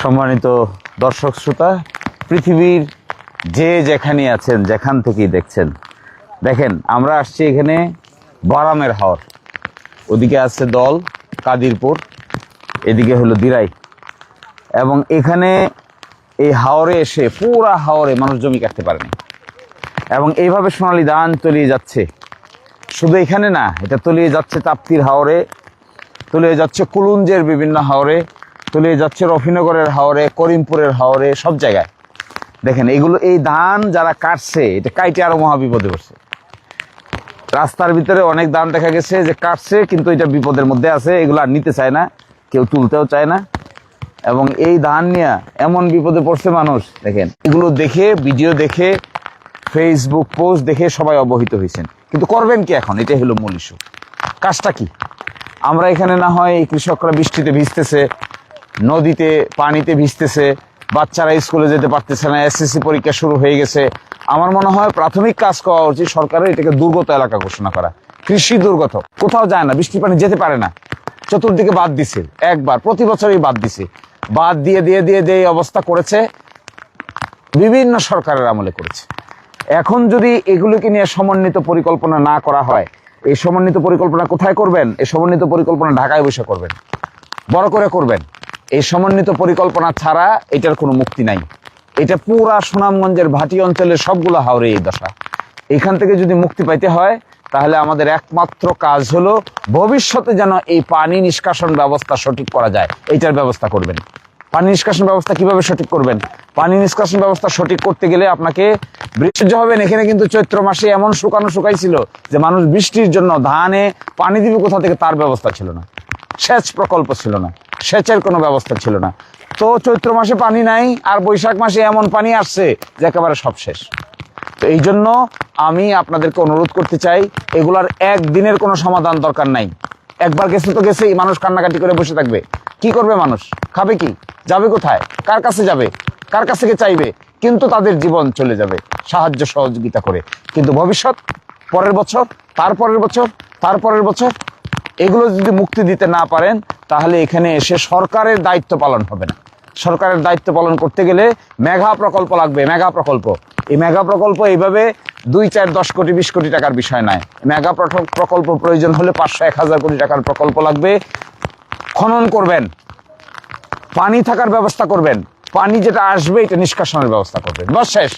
সম্মানিত দর্শক শ্রোতা, পৃথিবীর যে যেখানে আছেন, যেখান থেকেই দেখছেন, দেখেন আমরা আসছি এখানে বারামের হাওর। ওদিকে আছে দল কাদিরপুর, এদিকে হলো দিরাই। এবং এখানে এই হাওরে এসে পুরা হাওরে মানুষ জমি কাটতে পারেনি। এবং এইভাবে সোনালী ধান তলিয়ে যাচ্ছে। শুধু এখানে না, এটা তলিয়ে যাচ্ছে তাপ্তির হাওরে, তলিয়ে যাচ্ছে কুলুঞ্জের বিভিন্ন হাওরে, তলিয়ে যাচ্ছে রফিনগরের হাওরে, করিমপুরের হাওরে, সব জায়গায়। দেখেন এগুলো, এই ধান যারা কাটছে, এটা কাইটে আরো মহাবিপদে পড়ছে। রাস্তার ভিতরে অনেক ধান দেখা গেছে যে কাটছে, কিন্তু এটা বিপদের মধ্যে আছে, এগুলো আর নিতে চায় না, কেউ তুলতেও চায় না। এবং এই ধান নিয়ে এমন বিপদে পড়ছে মানুষ। দেখেন এগুলো দেখে, ভিডিও দেখে, ফেসবুক পোস্ট দেখে সবাই অবহিত হয়েছেন, কিন্তু করবেন কি এখন? এটাই হলো মূল ইস্যু। কাজটা কি? আমরা এখানে না হয় এই কৃষকরা বৃষ্টিতে ভিজতেছে, নদীতে পানিতে ভিজতেছে, বাচ্চারা স্কুলে যেতে পারতেছে না, এসএসসি পরীক্ষা শুরু হয়ে গেছে। আমার মনে হয় প্রাথমিক কাজ করা উচিত সরকারের, এটাকে দুর্গত এলাকা ঘোষণা করা। কৃষি দুর্গত, কোথাও যায় না, বৃষ্টির পানি যেতে পারে না, চতুর্দিকে বাদ দিছে। একবার প্রতি বছরই বাদ দিছে, বাদ দিয়ে দিয়ে দিয়ে দিয়ে এই অবস্থা করেছে, বিভিন্ন সরকারের আমলে করেছে। এখন যদি এগুলোকে নিয়ে সমন্বিত পরিকল্পনা না করা হয়, এই সমন্বিত পরিকল্পনা কোথায় করবেন? এই সমন্বিত পরিকল্পনা ঢাকায় বসে করবেন, বড় করে করবেন। এই সমন্বিত পরিকল্পনা ছাড়া এটার কোনো মুক্তি নাই। এটা পুরা সুনামগঞ্জের ভাটি অঞ্চলের সবগুলো হাওরে এই দশা। এখান থেকে যদি মুক্তি পাইতে হয়, তাহলে আমাদের একমাত্র কাজ হলো ভবিষ্যতে যেন এই পানি নিষ্কাশন ব্যবস্থা সঠিক করা যায়, এইটার ব্যবস্থা করবেন। পানি নিষ্কাশন ব্যবস্থা কিভাবে সঠিক করবেন? পানি নিষ্কাশন ব্যবস্থা সঠিক করতে গেলে আপনাকে বৃষ্টি হবেন। এখানে কিন্তু চৈত্র মাসে এমন শুকাইছিল যে মানুষ বৃষ্টির জন্য ধানে পানি দিবে কোথা থেকে তার ব্যবস্থা ছিল না, সেচ প্রকল্প ছিল না, সেচের কোনো ব্যবস্থা ছিল না। তো চৈত্র মাসে পানি নাই, আর বৈশাখ মাসে এমন পানি আসছে যে একেবারে সব শেষ। তো এই জন্য আমি আপনাদেরকে অনুরোধ করতে চাই, এগুলার একদিনের কোনো সমাধান দরকার নাই। একবার গেছে তো গেছেই, মানুষ কান্নাকাটি করে বসে থাকবে। কি করবে মানুষ? খাবে কি? যাবে কোথায়? কার কাছে যাবে? কার কাছ থেকে চাইবে? কিন্তু তাদের জীবন চলে যাবে সাহায্য সহযোগিতা করে। কিন্তু ভবিষ্যৎ, পরের বছর, তারপরের বছর, তারপরের বছর, এগুলো যদি মুক্তি দিতে না পারেন, তাহলে এখানে এসে সরকারের দায়িত্ব পালন হবে না। সরকারের দায়িত্ব পালন করতে গেলে মেগা প্রকল্প লাগবে, মেগা প্রকল্প। এই মেগা প্রকল্প এইভাবে 2, 4, 10 কোটি 20 কোটি টাকার বিষয় নয়। মেগা প্রকল্প প্রয়োজন হলে 500, 1000 কোটি টাকার প্রকল্প লাগবে। খনন করবেন, পানি থাকার ব্যবস্থা করবেন, পানি যেটা আসবে এটা নিষ্কাশনের ব্যবস্থা করবেন, বাস শেষ।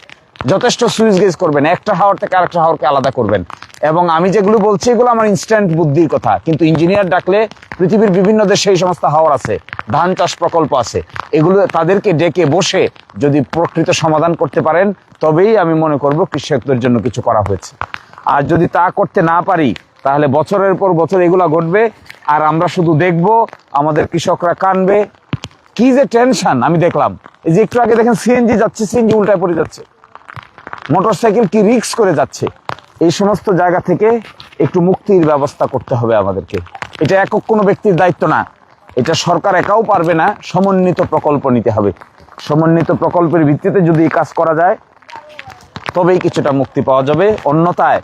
যথেষ্ট সুইচ গেজ করবেন, একটা হাওর থেকে আরেকটা হাওরকে আলাদা করবেন। এবং আমি যেগুলো বলছি এগুলো আমার ইনস্ট্যান্ট বুদ্ধির কথা, কিন্তু ইঞ্জিনিয়ার ডাকলে পৃথিবীর বিভিন্ন দেশে এই সমস্ত হাওর আছে, ধান চাষ প্রকল্প আছে, এগুলো তাদেরকে ডেকে বসে যদি প্রকৃত সমাধান করতে পারেন, তবেই আমি মনে করব কৃষকদের জন্য কিছু করা হয়েছে। আর যদি তা করতে না পারি, তাহলে বছরের পর বছর এগুলা ঘটবে, আর আমরা শুধু দেখব, আমাদের কৃষকরা কানবে। কি যে টেনশন আমি দেখলাম, এই যে একটু আগে দেখেন সিএনজি যাচ্ছে, সিএনজি উল্টায় পড়ে যাচ্ছে, মোটরসাইকেল কি রিস্ক করে যাচ্ছে। এই সমস্ত জায়গা থেকে একটু মুক্তির ব্যবস্থা করতে হবে আমাদেরকে। এটা একক কোনো ব্যক্তির দায়িত্ব না, এটা সরকার একাও পারবে না, সমন্বিত প্রকল্প নিতে হবে। সমন্বিত প্রকল্পের ভিত্তিতে যদি এই কাজ করা যায়, তবেই কিছুটা মুক্তি পাওয়া যাবে। অন্যথায়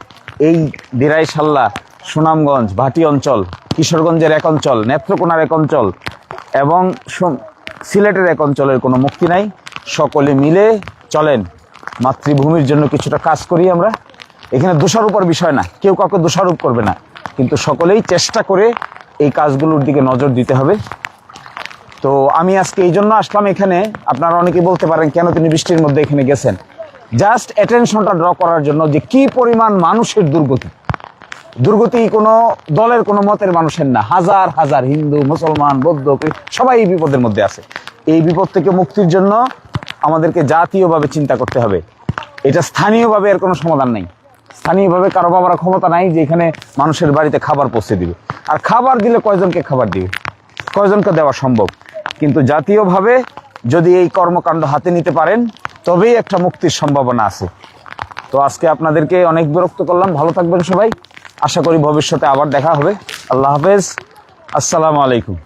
এই দিরাইশাল্লা, সুনামগঞ্জ, ভাটি অঞ্চল, কিশোরগঞ্জের এক অঞ্চল, নেত্রকোনার এক অঞ্চল এবং সিলেটের এক অঞ্চলের কোনো মুক্তি নাই। সকলে মিলে চলেন, মাতৃভূমির জন্য কিছুটা কাজ করি আমরা। এখানে দোষারোপের বিষয় না, কেউ কাউকে দোষারোপ করবে না, কিন্তু সকলেই চেষ্টা করে এই কাজগুলোর দিকে নজর দিতে হবে। তো আমি আজকে এই জন্য আসলাম এখানে। আপনারা অনেকে বলতে পারেন কেন তিনি বৃষ্টির মধ্যে এখানে গেছেন? জাস্ট অ্যাটেনশনটা ড্র করার জন্য যে কি পরিমাণ মানুষের দুর্গতি কোনো দলের কোনো মতের মানুষের না, হাজার হাজার হিন্দু, মুসলমান, বৌদ্ধ সবাই এই বিপদের মধ্যে আছে। এই বিপদ থেকে মুক্তির জন্য আমাদেরকে জাতীয়ভাবে চিন্তা করতে হবে। এটা স্থানীয়ভাবে এর কোনো সমাধান নেই। স্থানীয়ভাবে কারো বাবার ক্ষমতা নাই যে এখানে মানুষের বাড়িতে খাবার পৌঁছে দিবে। আর খাবার দিলে কয়জনকে খাবার দিবে? কয়জনকে দেওয়া সম্ভব? কিন্তু জাতীয়ভাবে যদি এই কর্মকাণ্ড হাতে নিতে পারেন, তবেই একটা মুক্তির সম্ভাবনা আছে। তো আজকে আপনাদেরকে অনেক বিরক্ত করলাম। ভালো থাকবেন সবাই। আশা করি ভবিষ্যতে আবার দেখা হবে। আল্লাহ হাফেজ, আসসালামু আলাইকুম।